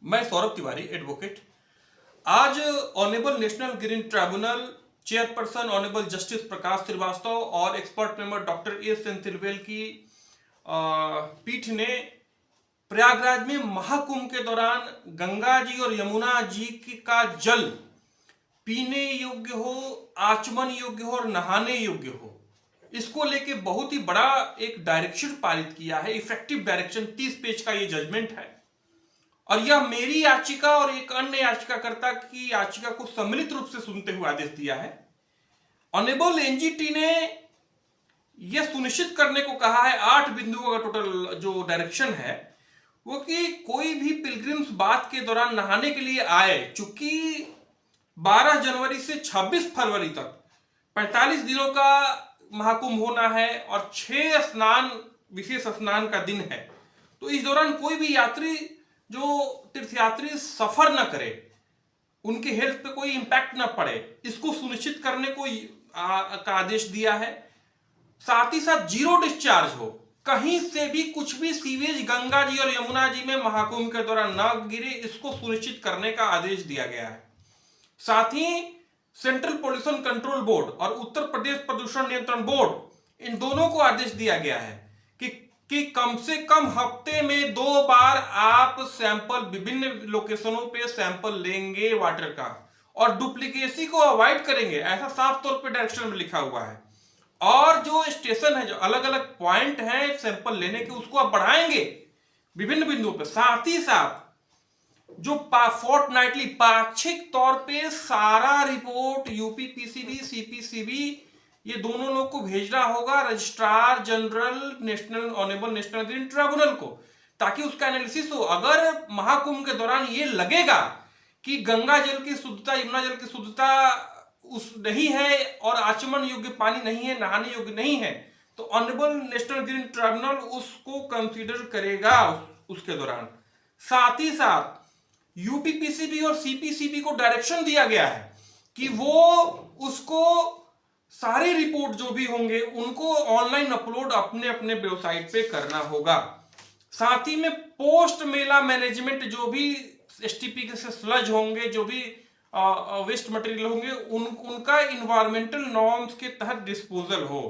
मैं सौरभ तिवारी, एडवोकेट। आज honourable national green tribunal chairperson honourable justice Prakash Shrivastava और expert member doctor A Senthilvel की पीठ ने प्रयागराज में महाकुंभ के दौरान गंगा जी और यमुना जी का जल पीने योग्य हो, आचमन योग्य हो और नहाने योग्य हो, इसको लेके बहुत ही बड़ा एक डायरेक्शन पारित किया है। इफेक्टिव डायरेक्शन 30 पेज का ये जजमेंट है और यह मेरी याचिका और एक अन्य याचिकाकर्ता की याचिका को सम्मिलित रूप से सुनते हुए आदेश दिया है। ऑनरेबल एनजीटी ने यह सुनिश्चित करने को कहा है, 8 बिंदुओं का टोटल जो डायरेक्शन है वो कि कोई भी पिलग्रिम्स बात के दौरान नहाने के लिए आए, चूंकि 12 जनवरी से 26 फरवरी तक 45 दिनों का महाकुंभ होना है और 6 स्नान विशेष स्नान का दिन है, तो इस दौरान कोई भी यात्री जो तीर्थयात्री सफर न करे, उनके हेल्थ पे कोई इंपैक्ट न पड़े, इसको सुनिश्चित करने को का आदेश दिया है। साथ ही साथ जीरो डिस्चार्ज हो, कहीं से भी कुछ भी सीवेज गंगा जी और यमुना जी में महाकुंभ के दौरान न गिरे, इसको सुनिश्चित करने का आदेश दिया गया है। साथ ही सेंट्रल पोल्यूशन कंट्रोल बोर्ड और उत्तर प्रदेश प्रदूषण नियंत्रण बोर्ड, इन दोनों को आदेश दिया गया है कि कम से कम हफ्ते में 2 बार आप सैंपल विभिन्न लोकेशनों पे सैंपल लेंगे वाटर का, और डुप्लीकेसी को अवॉइड करेंगे, ऐसा साफ तौर पे डायरेक्शन में लिखा हुआ है। और जो स्टेशन है, जो अलग अलग पॉइंट हैं सैंपल लेने के, उसको आप बढ़ाएंगे विभिन्न बिंदुओं पे। साथ ही साथ जो फोर्टनाइटली पाक्षिक तौर पे सारा रिपोर्ट यूपीपीसीबी सीपीसीबी ये दोनों लोग को भेजना होगा registrar general national honourable national green tribunal को, ताकि उसका एनालिसिस हो। अगर महाकुंभ के दौरान ये लगेगा कि गंगा जल की शुद्धता, यमुना जल की शुद्धता उस नहीं है और आचमन योग्य पानी नहीं है, नहाने योग्य नहीं है, तो ऑनरेबल नेशनल ग्रीन ट्राइब्यूनल उसको कंसीडर करेगा उसके दौरान। साथ ही साथ यूपीपीसीबी और सीपीसीबी को डायरेक्शन दिया गया है कि वो उसको सारे रिपोर्ट जो भी होंगे उनको ऑनलाइन अपलोड अपने अपने वेबसाइट पे करना होगा। साथ ही में पोस्ट मेला मैनेजमेंट, जो भी एसटीपी के से स्लज होंगे, जो भी वेस्ट मटेरियल होंगे, उनका इन्वायरमेंटल नॉर्म्स के तहत डिस्पोजल हो।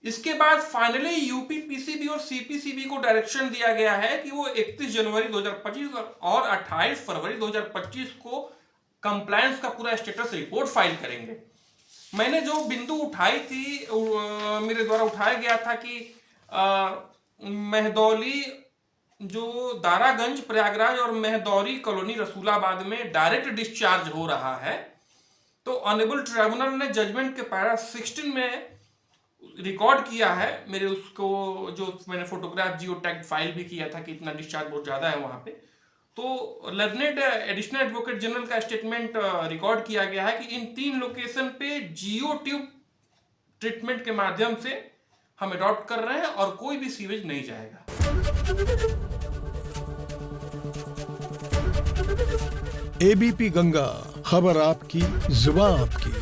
इसके बाद फाइनली यूपीपीसीबी और सीपीसीबी को डायरेक्शन दिया गया है कि वो 31 जनवरी 2025 और 28 फरवरी 2025 को कंप्लायंस का पूरा स्टेटस रिपोर्ट फाइल करेंगे। मैंने जो बिंदु उठाई थी, मेरे द्वारा उठाया गया था कि मेहदौली जो दारागंज प्रयागराज और मेहदौरी कॉलोनी रसूलाबाद में डायरेक्ट डिस्चार्ज हो रहा है, तो ऑनरेबल ट्राइब्यूनल ने जजमेंट के पैरा 16 में रिकॉर्ड किया है। मेरे उसको जो मैंने फोटोग्राफ जियो टैग फाइल भी किया था कि इतना डिस्चार्ज बहुत ज़्यादा है वहाँ पे, तो लर्नेड एडिशनल एडवोकेट जनरल का स्टेटमेंट रिकॉर्ड किया गया है कि इन 3 लोकेशन पे जियो ट्यूब ट्रीटमेंट के माध्यम से हम अडॉप्ट कर रहे हैं और कोई भी सीवेज नहीं जाएगा। एबीपी गंगा, खबर आपकी, जुबान आपकी।